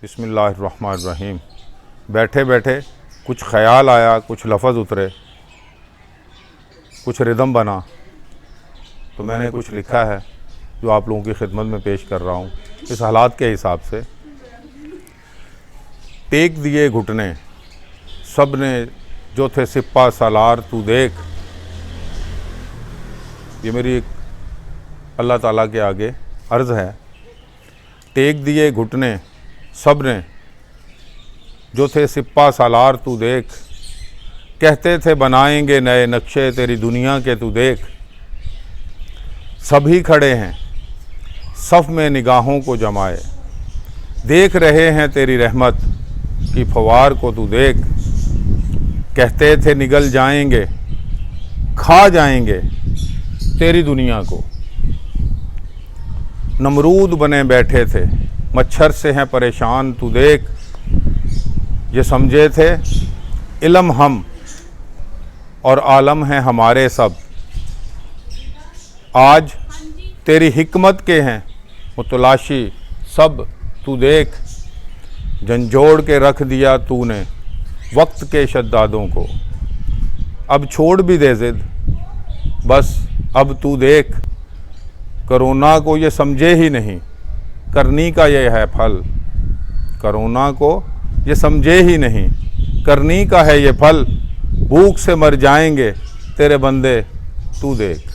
बिस्मिल्लाहिर्रहमानिर्रहीम। बैठे बैठे कुछ ख़याल आया, कुछ लफ्ज़ उतरे, कुछ रिदम बना, तो मैंने कुछ लिखा है जो आप लोगों की खिदमत में पेश कर रहा हूँ इस हालात के हिसाब से। टेक दिए घुटने सब ने जो थे सिप्पा सालार तू देख। ये मेरी एक अल्लाह ताला के आगे अर्ज़ है। टेक दिए घुटने सब ने जो थे सिप्पा सालार तू देख। कहते थे बनाएंगे नए नक्शे तेरी दुनिया के तू देख। सभी खड़े हैं सफ़ में निगाहों को जमाए, देख रहे हैं तेरी रहमत की फवार को तू देख। कहते थे निगल जाएंगे खा जाएंगे तेरी दुनिया को। नमरूद बने बैठे थे मच्छर से हैं परेशान तू देख। ये समझे थे इल्म हम और आलम हैं हमारे सब। आज तेरी हिकमत के हैं मुतलाशी सब तू देख। झंझोड़ के रख दिया तूने वक्त के शद्दादों को। अब छोड़ भी दे ज़िद बस अब तू देख। कोरोना को ये समझे ही नहीं करनी का ये है फल। कोरोना को ये समझे ही नहीं करनी का है ये फल। भूख से मर जाएंगे तेरे बंदे तू देख।